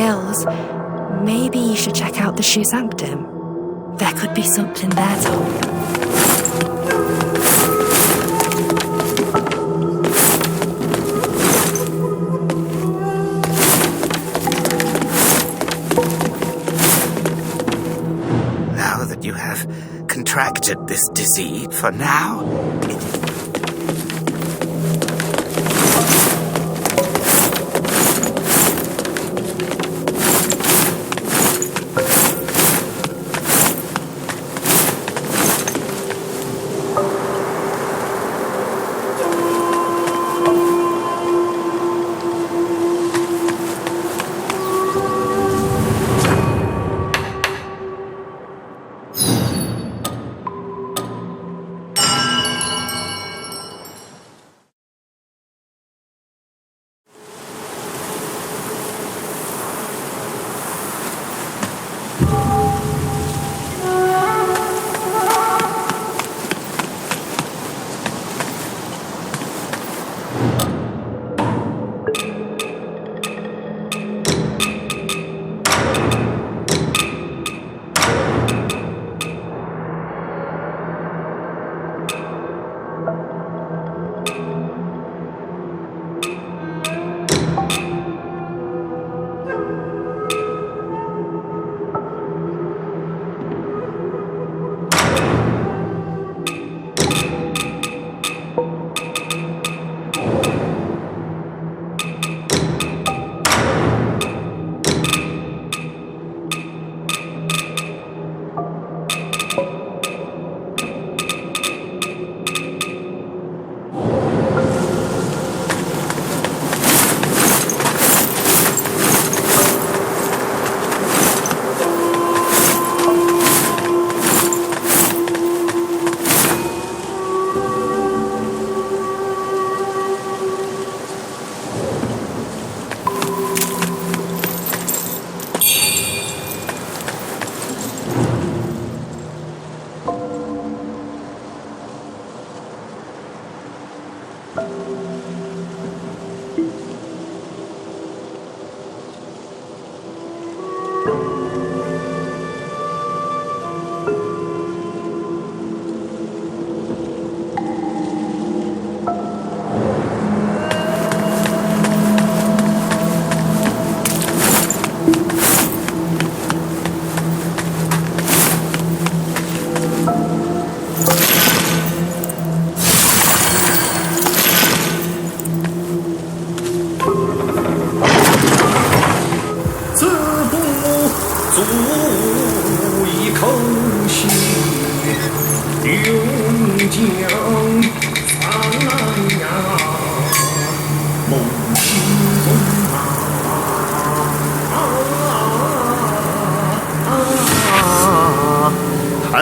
else, maybe you should check out the shoe sanctum. There could be something there, Tom. Now that you have contracted this disease for now,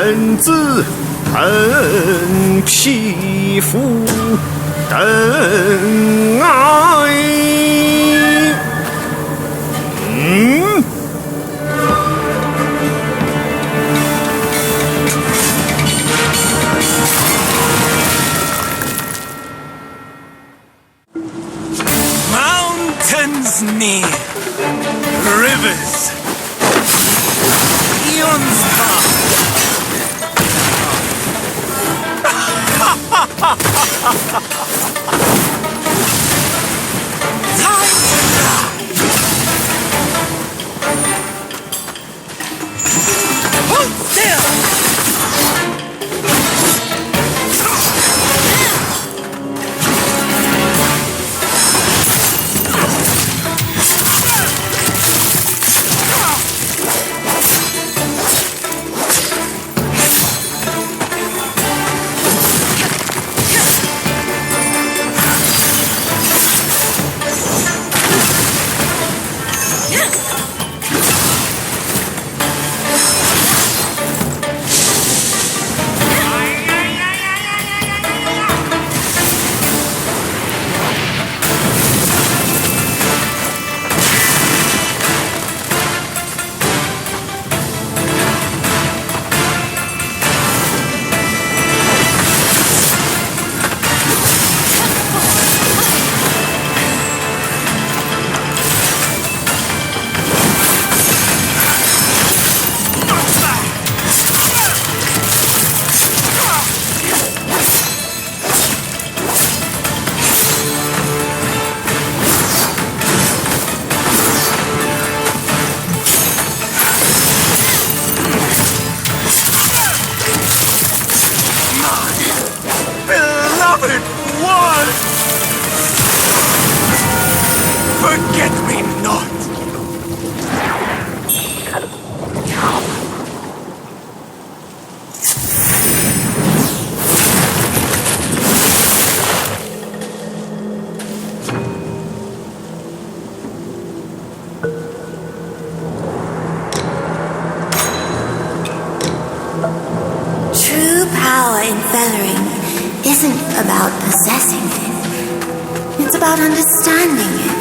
臣子恨匹夫等爱。Mountains near, rivers, eons far. Time to die. Hold still. beloved one! Forget me not! True power in feathering isn't about possessing it. It's about understanding it.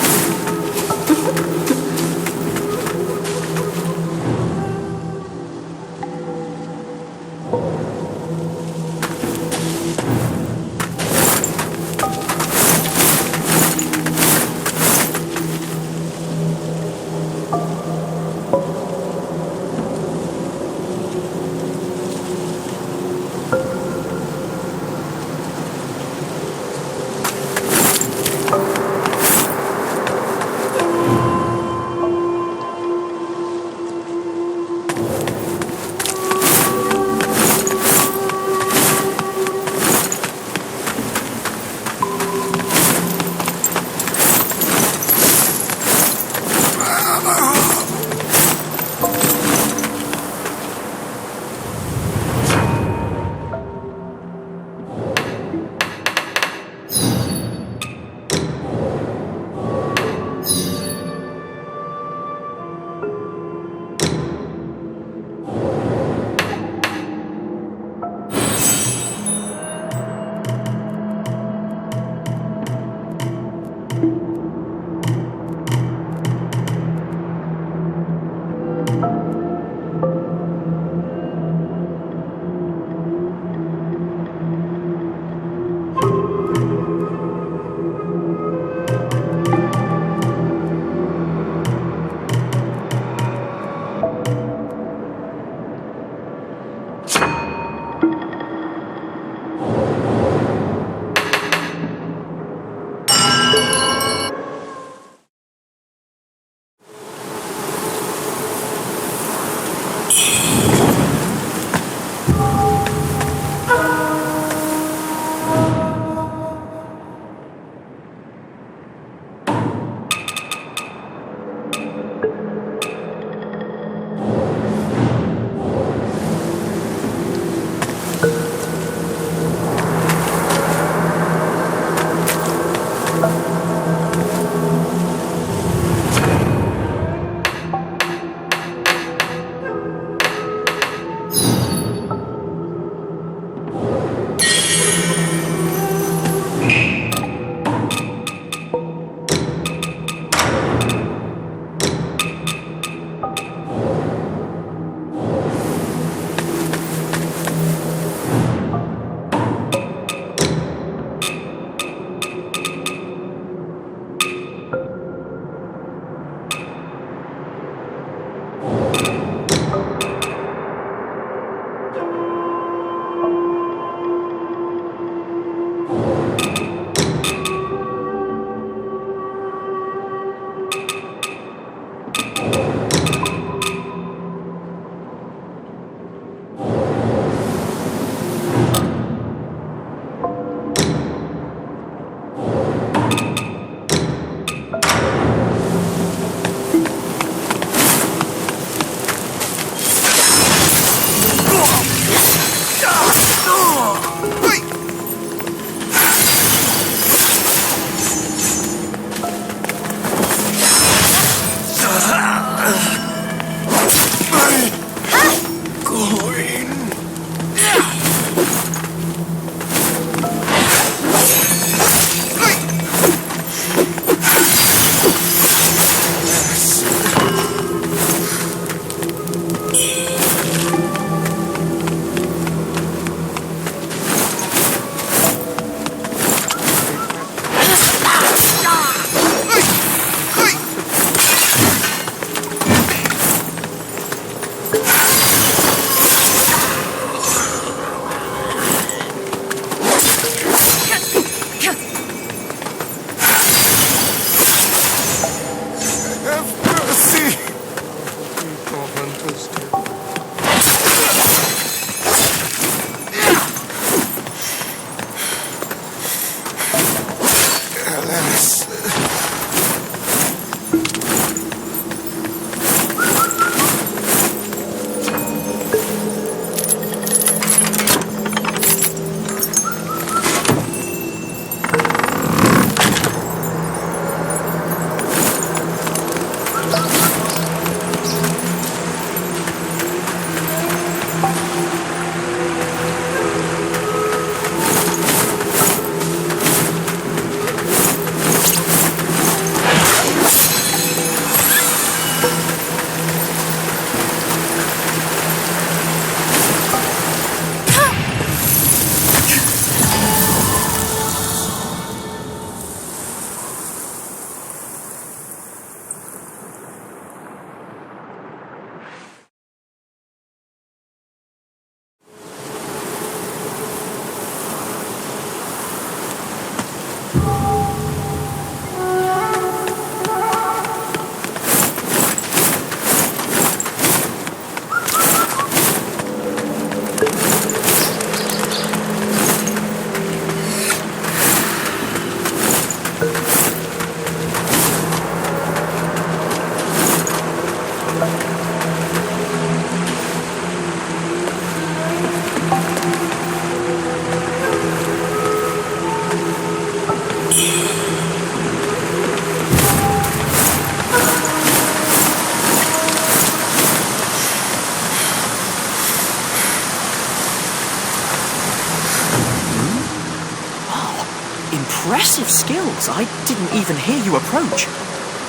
Impressive skills. I didn't even hear you approach.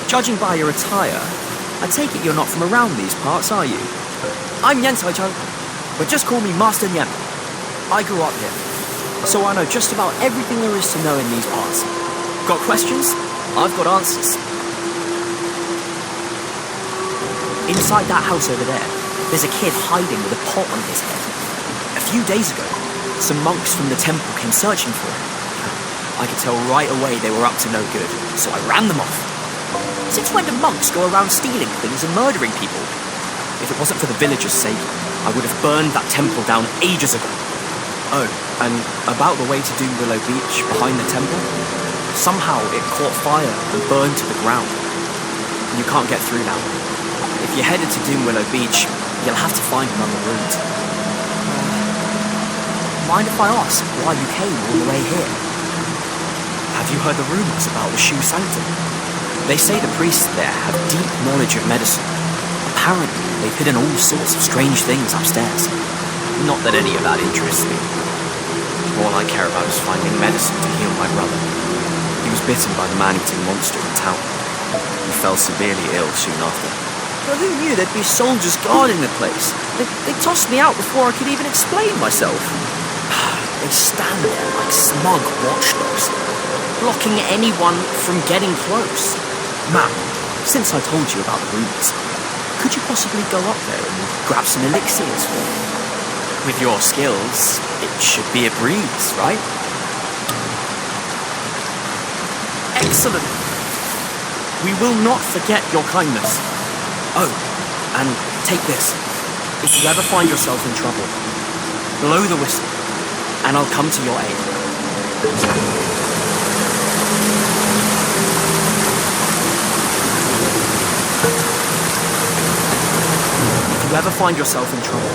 Judging by your attire, I take it you're not from around these parts, are you? I'm Yen Saito, but just call me Master Yen. I grew up here, so I know just about everything there is to know in these parts. Got questions? I've got answers. Inside that house over there, there's a kid hiding with a pot on his head. A few days ago, some monks from the temple came searching for him. I could tell right away they were up to no good, so I ran them off. Since when do monks go around stealing things and murdering people? If it wasn't for the villagers' sake, I would have burned that temple down ages ago. Oh, and about the way to Doom Willow Beach behind the temple, somehow it caught fire and burned to the ground. You can't get through now. If you're headed to Doom Willow Beach, you'll have to find another route. Mind if I ask why you came all the way here? Have you heard the rumors about the Shu Sanctum? They say the priests there have deep knowledge of medicine. Apparently, they've hidden all sorts of strange things upstairs. Not that any of that interests me. All I care about is finding medicine to heal my brother. He was bitten by the man-eating monster in town. He fell severely ill soon after. Well, who knew there'd be soldiers guarding the place? They tossed me out before I could even explain myself. They stand there like smug watchdogs, blocking anyone from getting close. Ma'am, since I told you about the rumors, could you possibly go up there and grab some elixirs for me? With your skills, it should be a breeze, right? Excellent. We will not forget your kindness. Oh, and take this. If you ever find yourself in trouble, blow the whistle, and I'll come to your aid. If you ever find yourself in trouble,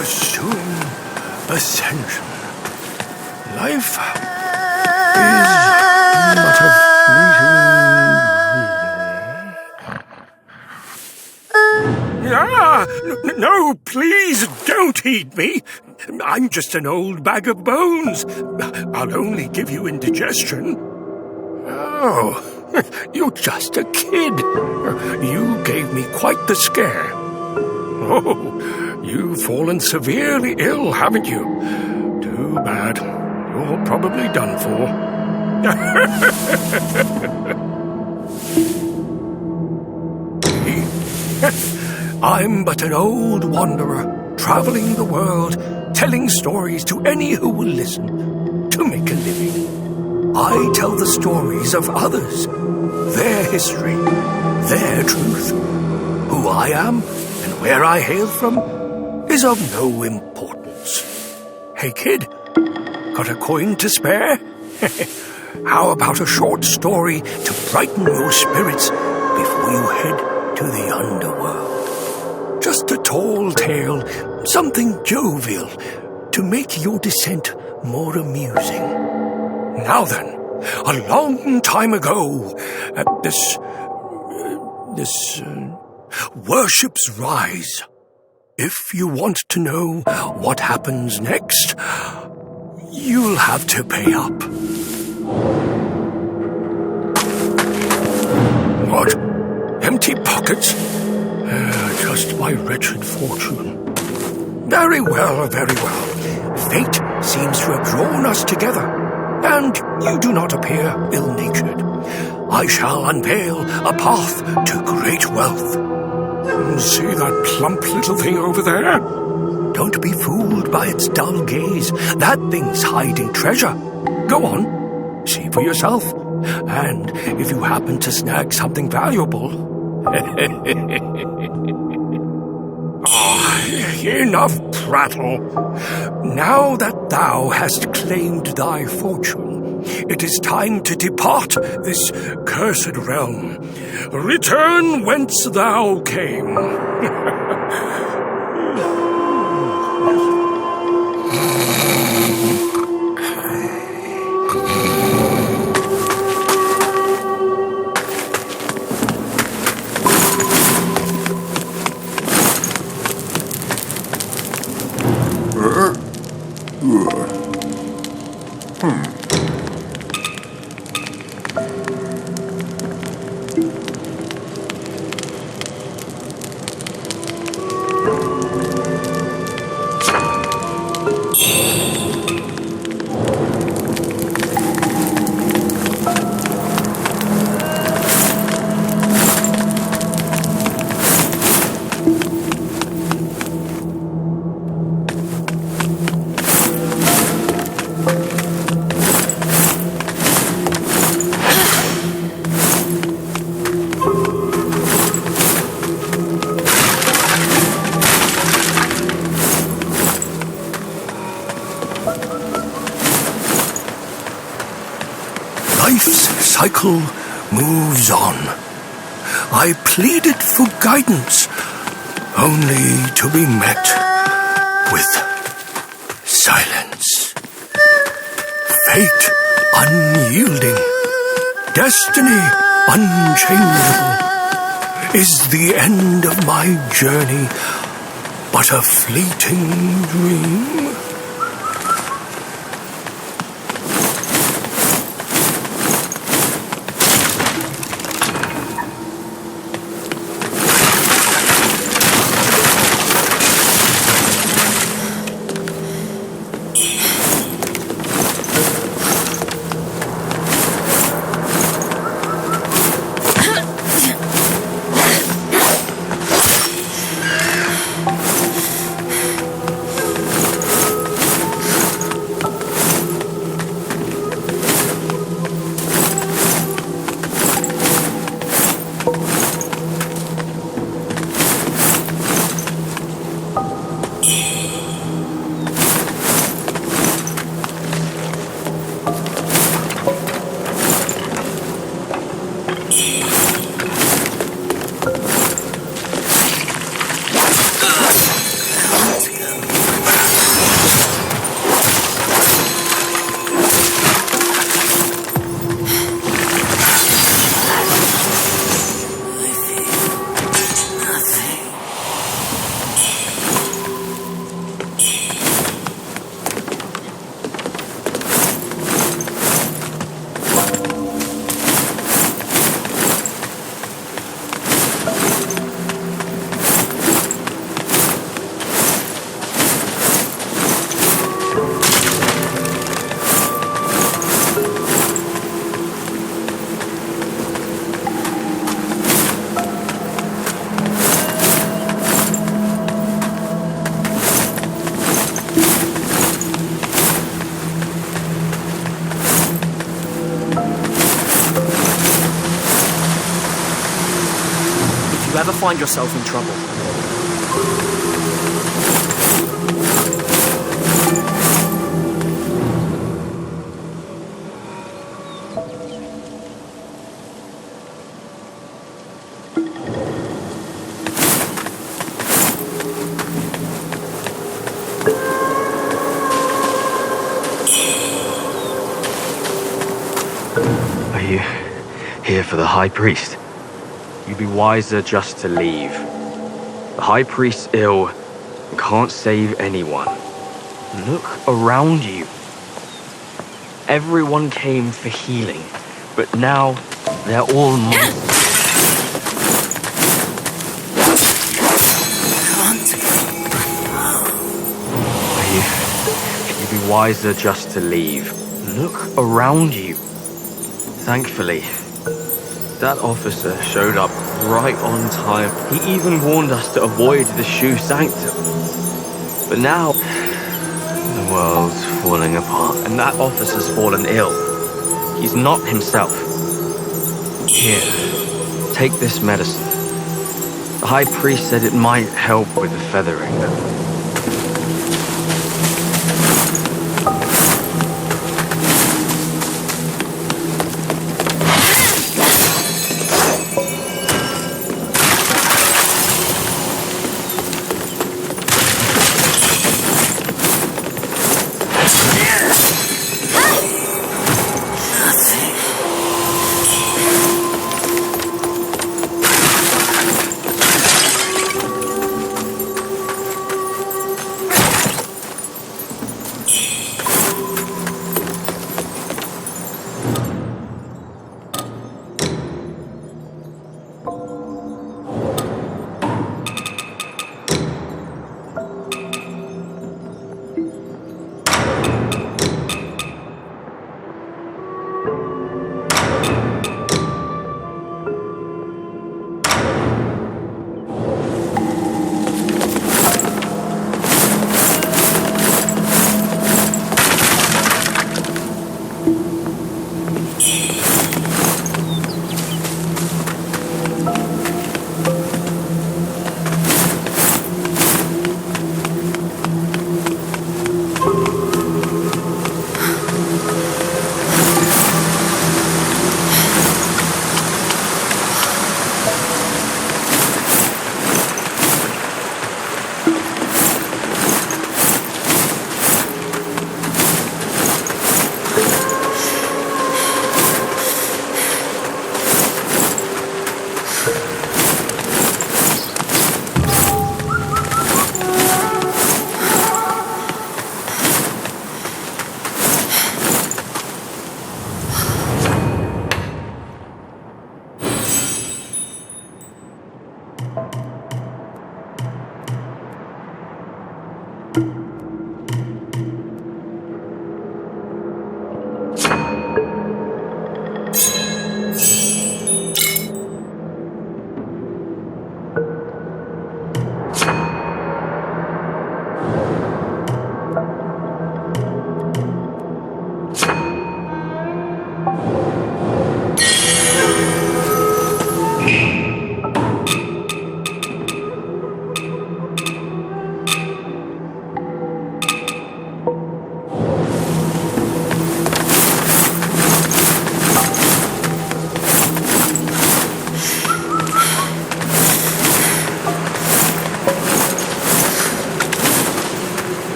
assume ascension. Life is but a fleeting. No, please don't eat me. I'm just an old bag of bones. I'll only give you indigestion. Oh, you're just a kid. You gave me quite the scare. Oh, you've fallen severely ill, haven't you? Too bad. You're probably done for. I'm but an old wanderer, traveling the world, telling stories to any who will listen, to make a living. I tell the stories of others, their history, their truth. Who I am and where I hail from is of no importance. Hey kid, got a coin to spare? How about a short story to brighten your spirits before you head to the underworld? Just a tall tale, something jovial, to make your descent more amusing. Now then, a long time ago, at this worship's rise. If you want to know what happens next, you'll have to pay up. What? Empty pockets? Just my wretched fortune. Very well, very well. Fate seems to have drawn us together, and you do not appear ill-natured. I shall unveil a path to great wealth. See that plump little thing over there? Don't be fooled by its dull gaze. That thing's hiding treasure. Go on, see for yourself. And if you happen to snag something valuable... Enough prattle. Now that thou hast claimed thy fortune, it is time to depart this cursed realm. Return whence thou came. Life's cycle moves on. I pleaded for guidance, only to be met with silence. Fate unyielding, destiny unchangeable. Is the end of my journey but a fleeting dream? find yourself in trouble. Are you here for the High Priest? You'd be wiser just to leave. The High Priest's ill and can't save anyone. Look around you. Everyone came for healing, but now they're all monsters. You'd be wiser just to leave. Look around you. Thankfully, that officer showed up right on time. He even warned us to avoid the Shu Sanctum. But now, the world's falling apart, and that officer's fallen ill. He's not himself. Here, take this medicine. The High Priest said it might help with the feathering.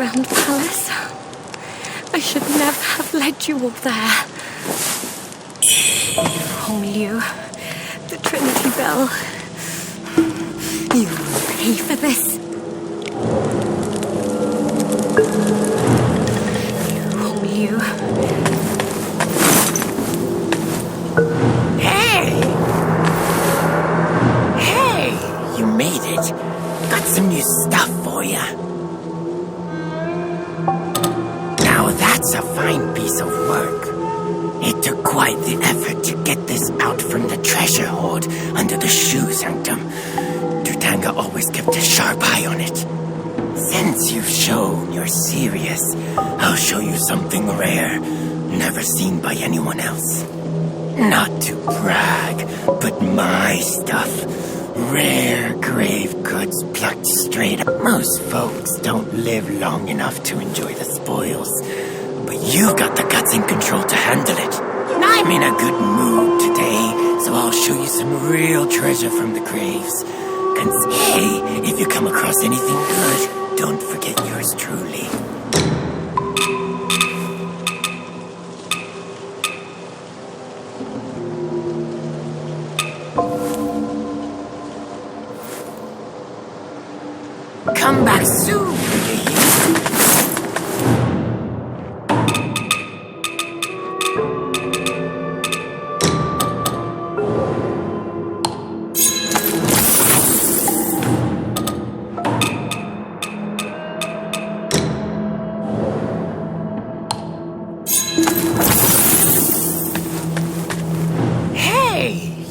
underground palace. I should never have led you all there. Oh, you, the Trinity Bell. You will pay for this. You. Hey, you made it. Got some new stuff for ya. Now that's a fine piece of work. It took quite the effort to get this out from the treasure hoard under the shoe sanctum. Dutanga always kept a sharp eye on it. Since you've shown you're serious, I'll show you something rare, never seen by anyone else. Not to brag, but my stuff. Rare grave goods plucked straight up. Most folks don't live long enough to enjoy the spoils. But you've got the guts and control to handle it. And I'm in a good mood today, so I'll show you some real treasure from the graves. And hey, if you come across anything good, don't forget yours truly. Come back soon, you hear?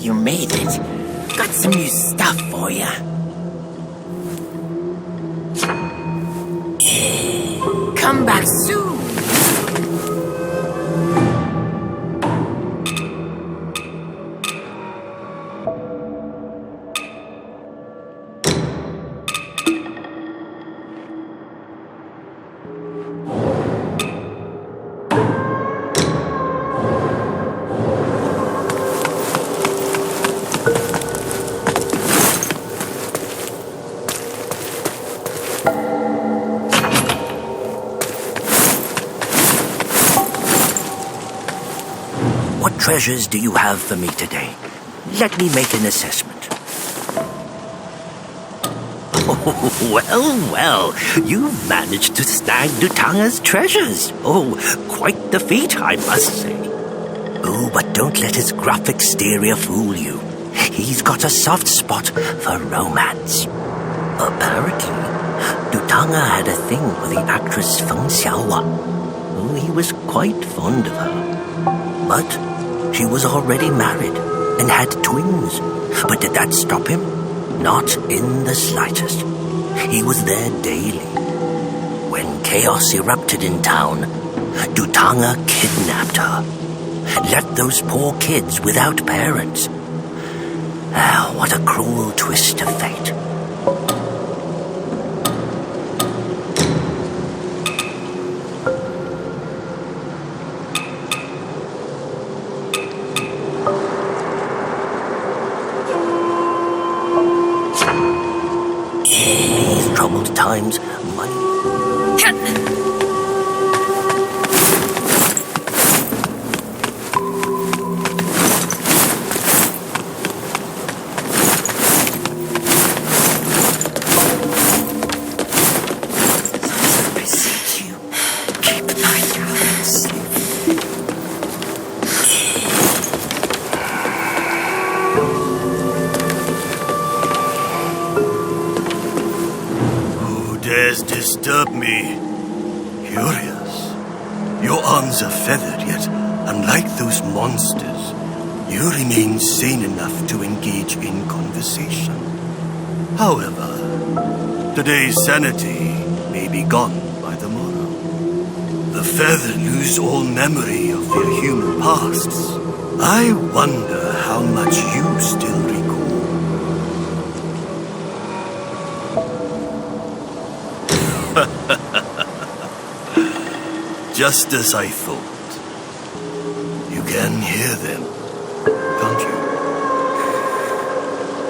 You made it. Got some new stuff for ya. Come back soon. What treasures do you have for me today? Let me make an assessment. Oh, well, you've managed to snag Dutanga's treasures. Oh, quite the feat, I must say. Oh, but don't let his gruff exterior fool you. He's got a soft spot for romance. Apparently, Dutanga had a thing for the actress Feng Xiaowa. Oh, he was quite fond of her. But she was already married and had twins. But did that stop him? Not in the slightest. He was there daily. When chaos erupted in town, Dutanga kidnapped her. Left those poor kids without parents. Ah, what a cruel twist of fate. These troubled times, money... Disturb me. Curious. Your arms are feathered, yet, unlike those monsters, you remain sane enough to engage in conversation. However, today's sanity may be gone by the morrow. The feathered lose all memory of their human pasts. I wonder how much you still recall. Just as I thought. You can hear them, can't you?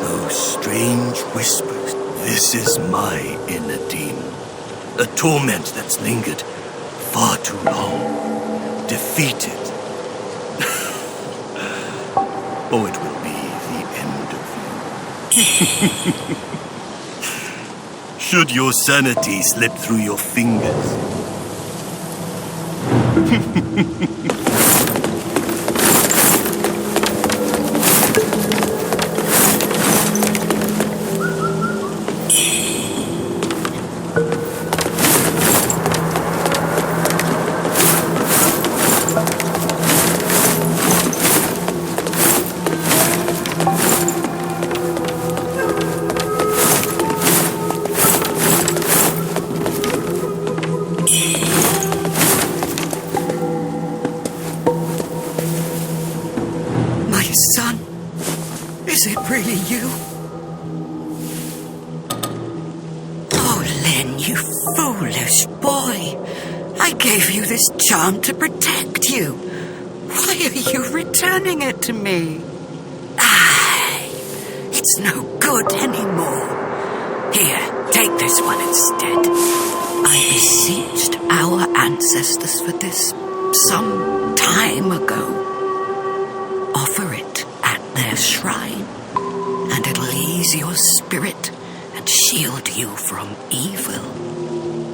Those strange whispers. This is my inner demon. A torment that's lingered far too long. Defeated. Or it will be the end of you. Should your sanity slip through your fingers. Is it really you? Oh, Lin, you foolish boy. I gave you this charm to protect you. Why are you returning it to me? It's no good anymore. Here, take this one instead. I beseeched our ancestors for this some time ago. Offer it at their shrine, and it'll ease your spirit and shield you from evil.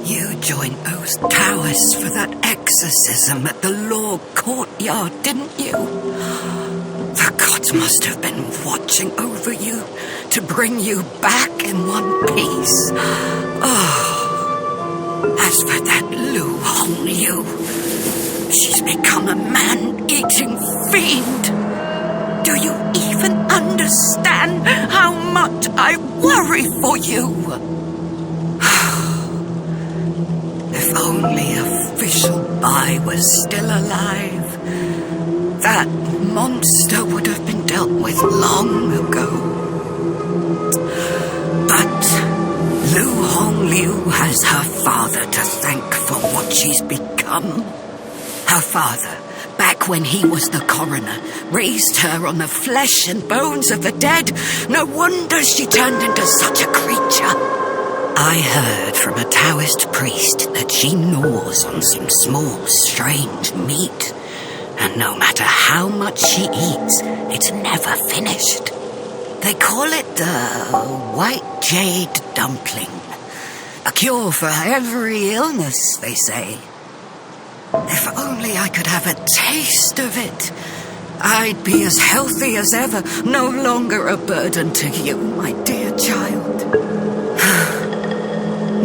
You joined those Taoists for that exorcism at the law courtyard, didn't you? The gods must have been watching over you to bring you back in one piece. Oh, as for that Lu Hongyu, she's become a man-eating fiend. Do you even understand how much I worry for you? If only official Bai was still alive, that monster would have been dealt with long ago. But Lu Hongyu has her father to thank for what she's become. Her father, back when he was the coroner, raised her on the flesh and bones of the dead. No wonder she turned into such a creature. I heard from a Taoist priest that she gnaws on some small, strange meat. And no matter how much she eats, it's never finished. They call it the white jade dumpling. A cure for every illness, they say. If only I could have a taste of it, I'd be as healthy as ever, no longer a burden to you, my dear child.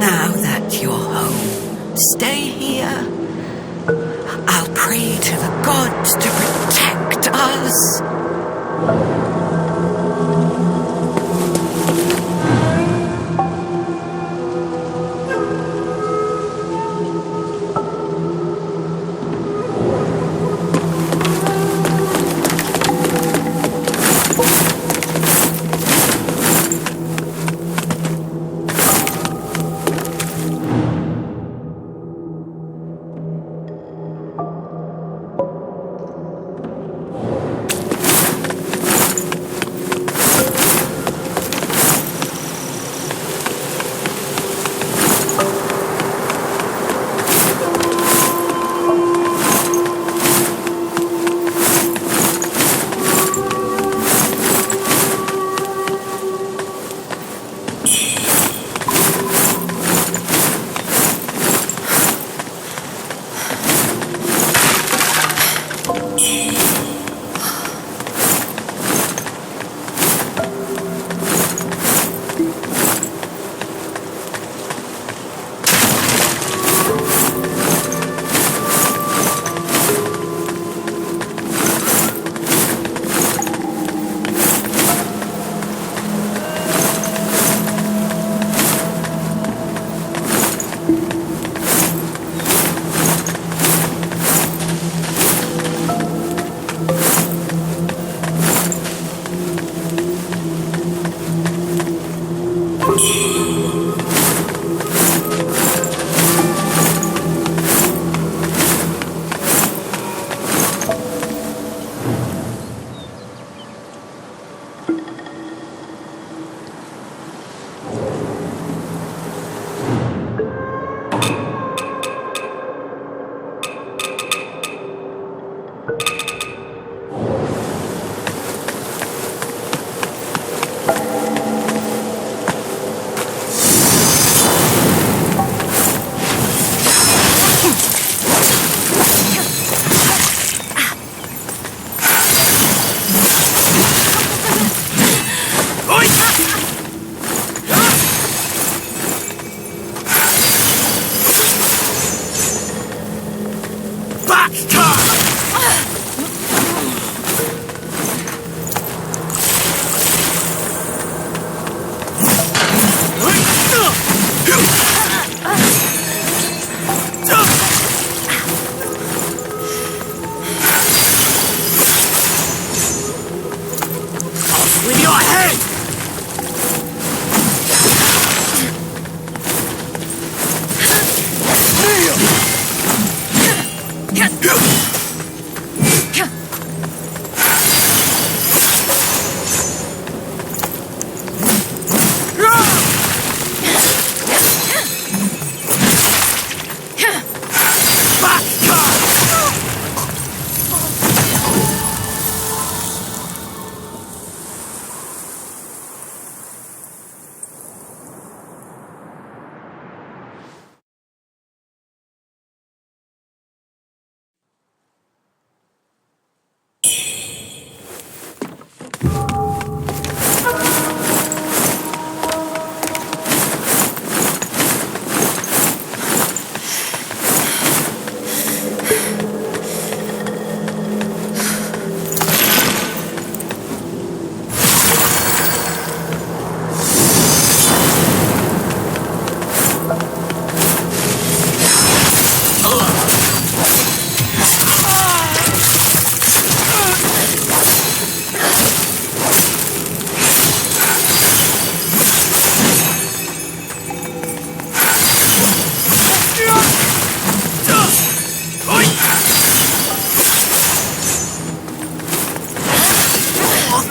Now that you're home, stay here. I'll pray to the gods to protect us.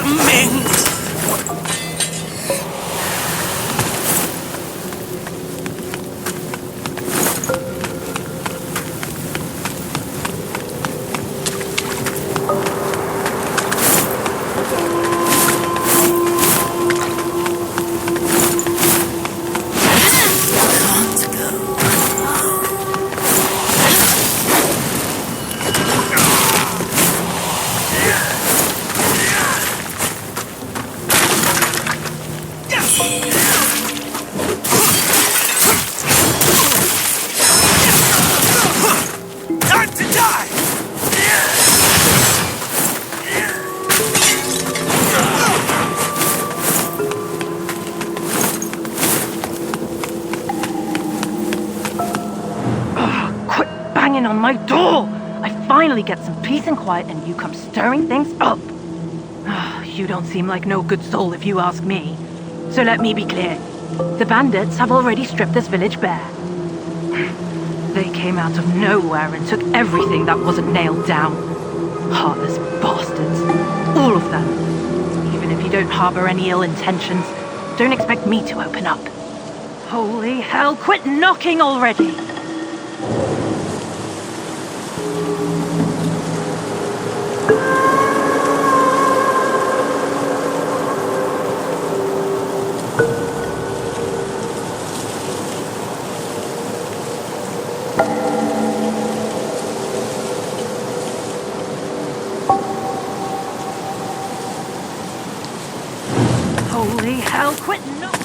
coming! Time to die! Quit banging on my door! I finally get some peace and quiet and you come stirring things up. You don't seem like no good soul if you ask me. So let me be clear. The bandits have already stripped this village bare. They came out of nowhere and took everything that wasn't nailed down. Heartless bastards. All of them. Even if you don't harbor any ill intentions, don't expect me to open up. Holy hell, quit knocking already! Holy hell, quit knocking!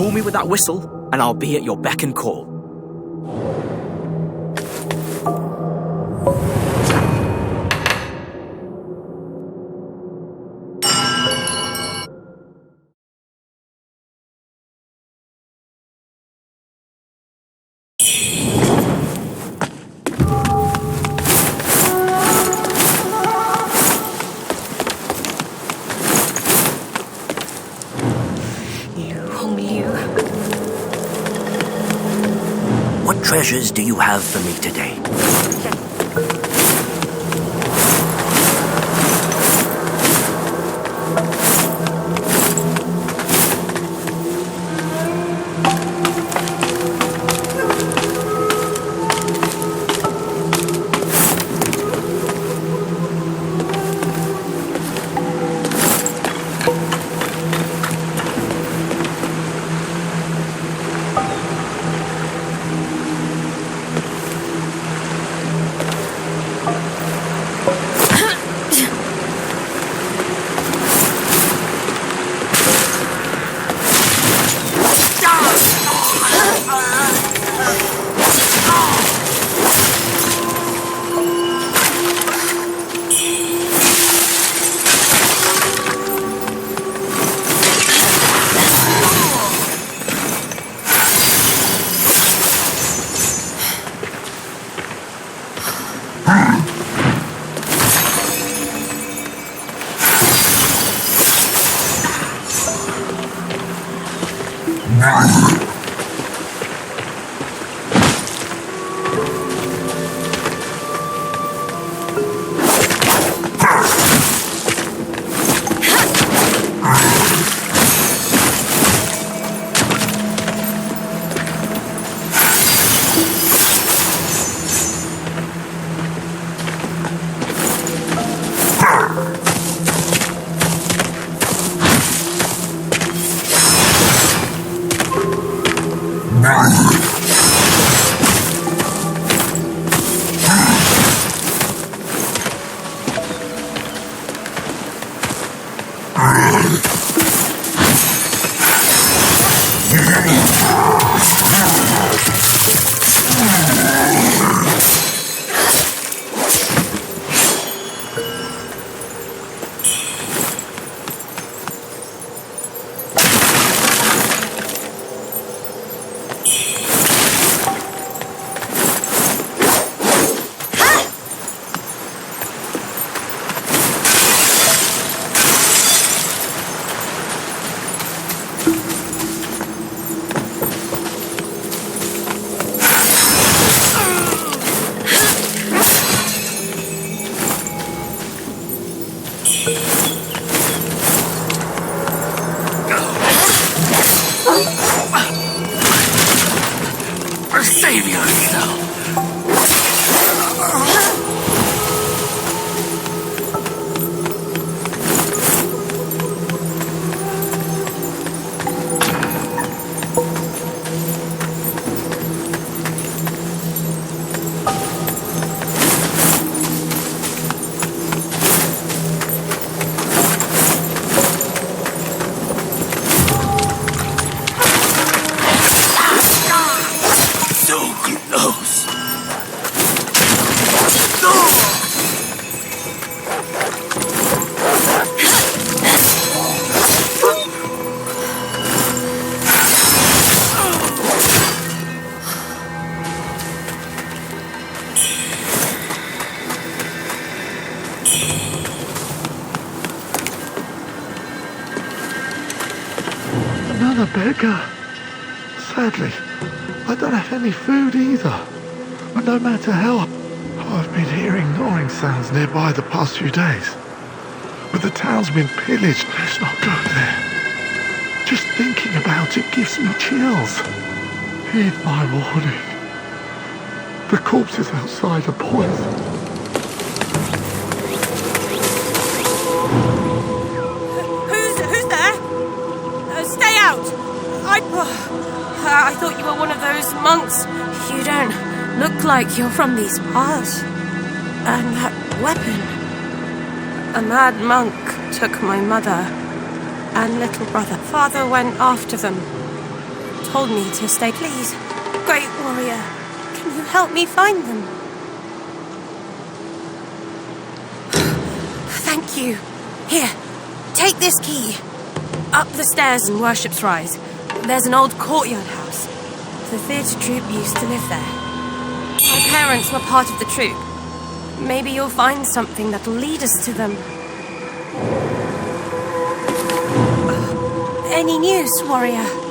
call me with that whistle, and I'll be at your beck and call. What treasures do you have for me today? Save yourself! Another beggar. Sadly, I don't have any food either. But no matter how, I've been hearing gnawing sounds nearby the past few days. But the town's been pillaged. Let's not go there. Just thinking about it gives me chills. Heed my warning. The corpses outside are poisoned. Who's there? Stay out! I thought you were one of those monks. You don't look like you're from these parts. And that weapon. A mad monk took my mother and little brother. Father went after them. told me to stay. Please, Great Warrior, can you help me find them? Thank you. Here, take this key. Up the stairs in Worship's Rise, there's an old courtyard house. The theatre troupe used to live there. My parents were part of the troupe. Maybe you'll find something that'll lead us to them. Any news, Warrior?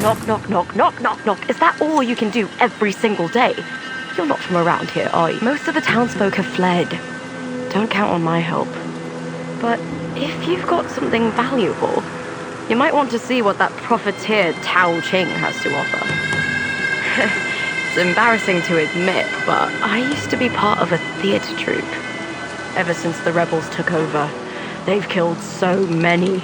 Knock, knock, knock, knock, knock, knock. Is that all you can do every single day? You're not from around here, are you? Most of the townsfolk have fled. Don't count on my help. But if you've got something valuable, you might want to see what that profiteer Tao Ching has to offer. It's embarrassing to admit, but I used to be part of a theatre troupe. Ever since the rebels took over, they've killed so many.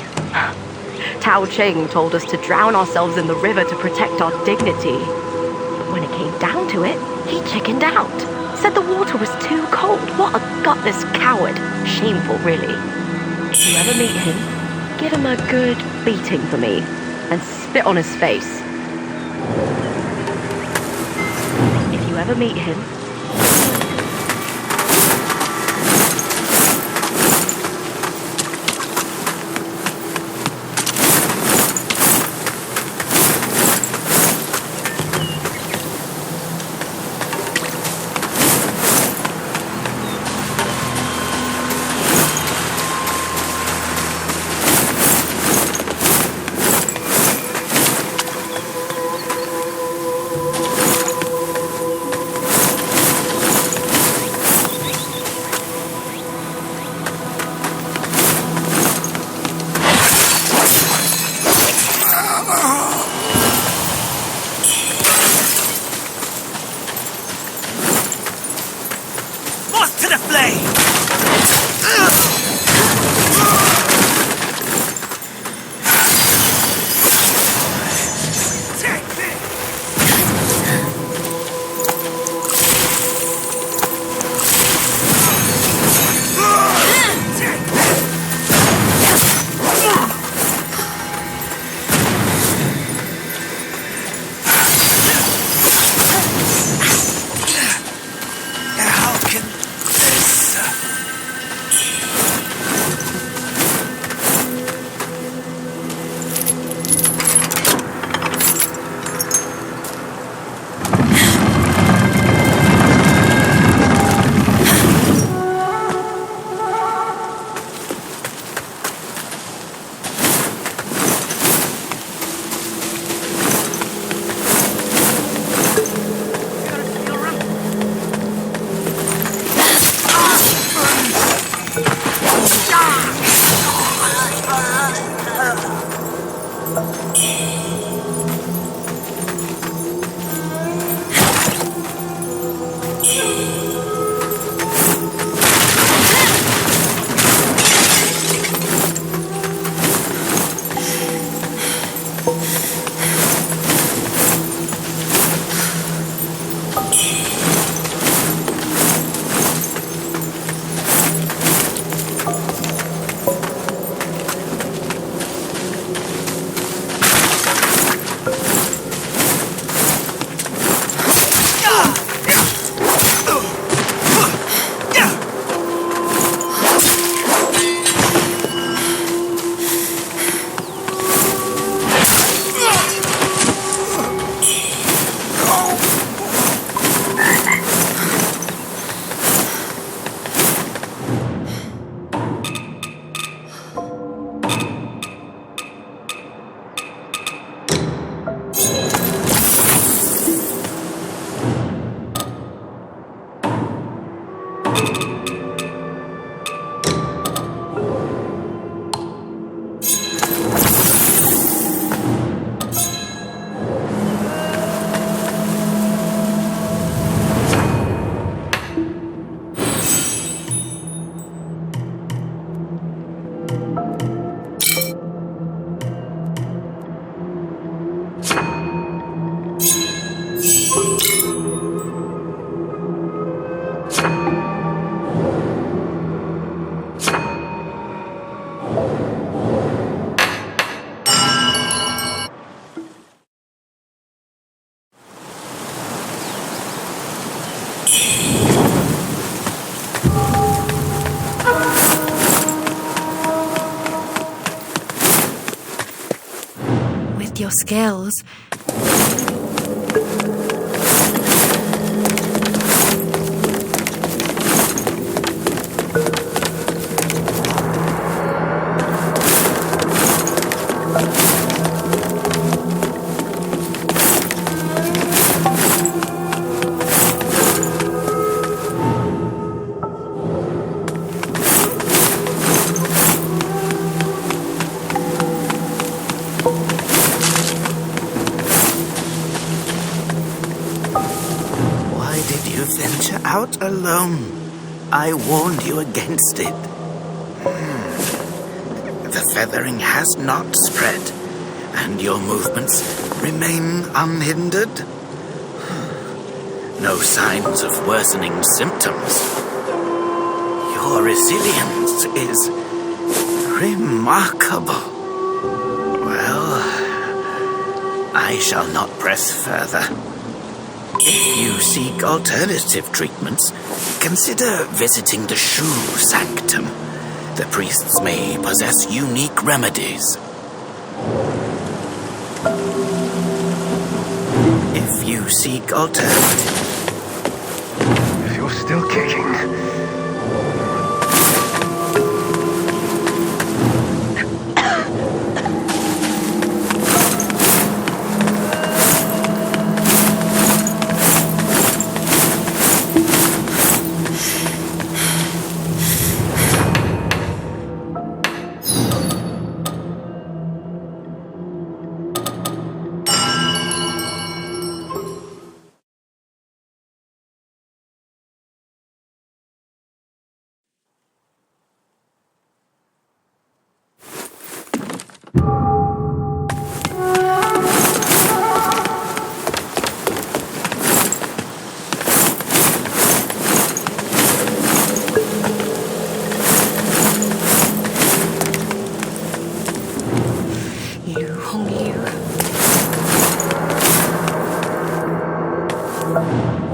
Tao Ching told us to drown ourselves in the river to protect our dignity. But when it came down to it, he chickened out. Said the water was too cold. What a gutless coward. Shameful, really. If you ever meet him, give him a good beating for me and spit on his face. If you ever meet him, With your skills, venture out alone. I warned you against it. The feathering has not spread, and your movements remain unhindered. No signs of worsening symptoms. Your resilience is remarkable. Well, I shall not press further. If you seek alternative treatments, consider visiting the Shoe Sanctum. The priests may possess unique remedies. If you seek alternative... If you're still kicking... Wuchang.